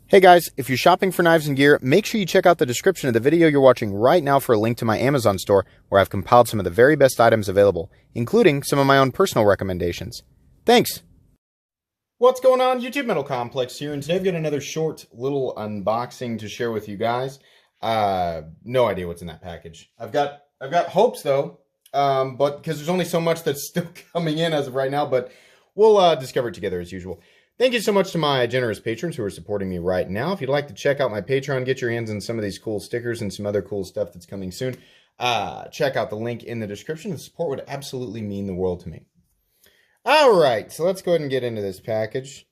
Hey guys, if you're shopping for knives and gear, make sure you check out the description of the video you're watching right now for a link to my Amazon store where I've compiled some of the very best items available, including some of my own personal recommendations. Thanks! What's going on, YouTube? Metal Complex here, and today I've got another short little unboxing to share with you guys. No idea what's in that package. I've got hopes though, but because there's only so much that's still coming in as of right now, but we'll discover it together as usual. Thank you so much to my generous patrons who are supporting me right now. If you'd like to check out my Patreon, get your hands on some of these cool stickers and some other cool stuff that's coming soon, check out the link in the description. The support would absolutely mean the world to me. All right, so let's go ahead and get into this package.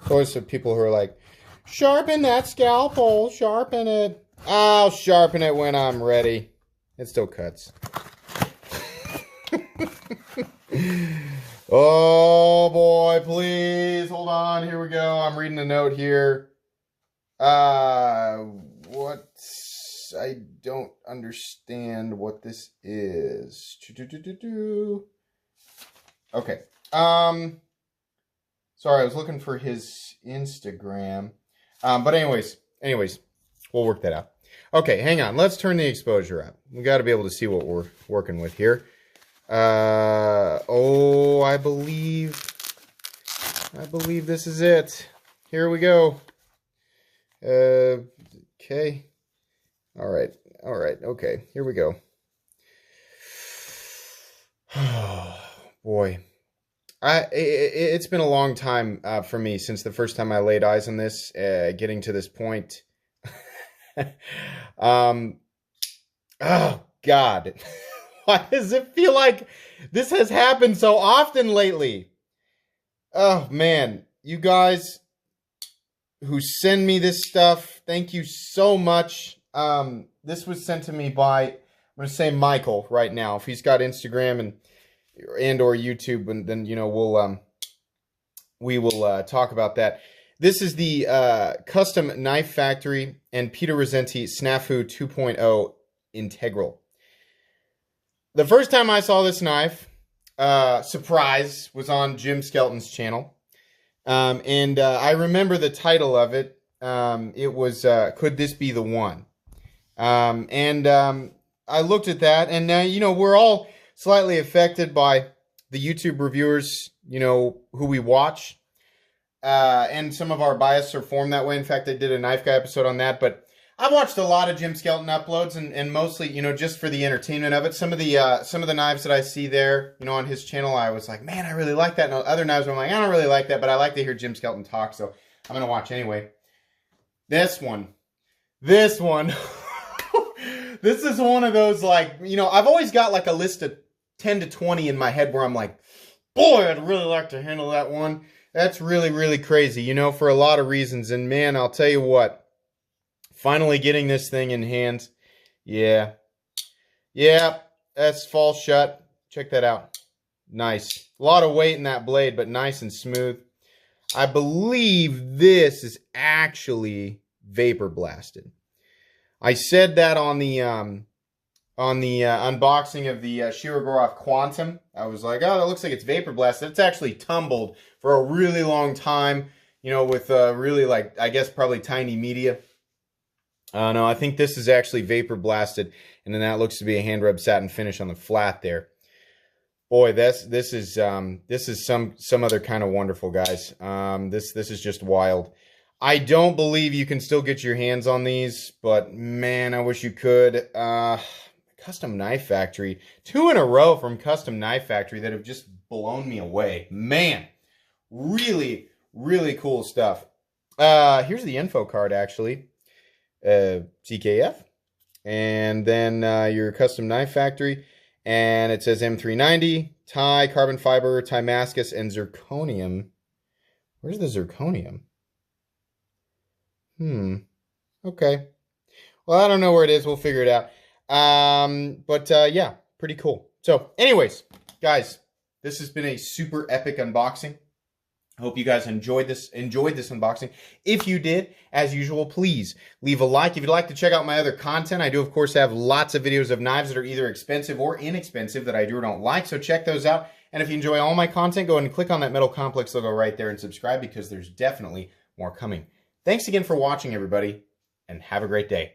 Always some people who are like, sharpen that scalpel, sharpen it. I'll sharpen it when I'm ready. It still cuts. Oh boy, please hold on. Here we go. I'm reading a note here. I don't understand what this is. Okay. Sorry, I was looking for his Instagram. But anyways, we'll work that out. Okay, hang on. Let's turn the exposure up. We got to be able to see what we're working with here. Oh, I believe this is it. Here we go. Okay. All right. Okay, here we go. Oh, boy. It's been a long time for me since the first time I laid eyes on this, getting to this point. Oh, God. Why does it feel like this has happened so often lately? Oh, man. You guys who send me this stuff, thank you so much. This was sent to me by, I'm going to say Michael right now. If he's got Instagram and or YouTube, and then, you know, we will talk about that. This is the Custom Knife Factory and Peter Rassenti Snafu 2.0 Integral. The first time I saw this knife, surprise, was on Jim Skelton's channel. And I remember the title of it. It was, Could This Be the One? I looked at that, and, you know, we're all slightly affected by the YouTube reviewers, you know, who we watch. And some of our biases are formed that way. In fact, I did a Knife Guy episode on that, but I've watched a lot of Jim Skelton uploads, and mostly, you know, just for the entertainment of it. Some of the knives that I see there, you know, on his channel, I was like, man, I really like that. And other knives, I'm like, I don't really like that, but I like to hear Jim Skelton talk, so I'm gonna watch anyway. This one, this is one of those, like, you know, I've always got like a list of 10 to 20 in my head where I'm like, boy, I'd really like to handle that one. That's really, really crazy, you know, for a lot of reasons. And man, I'll tell you what. Finally getting this thing in hand. Yeah, that's fall shut. Check that out. Nice. A lot of weight in that blade, but nice and smooth. I believe this is actually vapor blasted. I said that on the unboxing of the Shirogorov Quantum. I was like, oh, that looks like it's vapor blasted. It's actually tumbled for a really long time, you know, with really, like, I guess probably tiny media. No, I think this is actually vapor blasted, and then that looks to be a hand rub satin finish on the flat there. Boy, this is some other kind of wonderful, guys. This is just wild. I don't believe you can still get your hands on these, but man, I wish you could. Custom Knife Factory, 2 in a row from Custom Knife Factory that have just blown me away. Man, really, really cool stuff. Here's the info card, actually. CKF, and then your Custom Knife Factory, and it says M390, Thai, carbon fiber, Timascus, and zirconium. Where's the zirconium? Okay. Well, I don't know where it is. We'll figure it out. Yeah, pretty cool. So, anyways, guys, this has been a super epic unboxing. I hope you guys enjoyed this unboxing. If you did, as usual, please leave a like. If you'd like to check out my other content, I do, of course, have lots of videos of knives that are either expensive or inexpensive that I do or don't like, so check those out. And if you enjoy all my content, go ahead and click on that Metal Complex logo right there and subscribe, because there's definitely more coming. Thanks again for watching, everybody, and have a great day.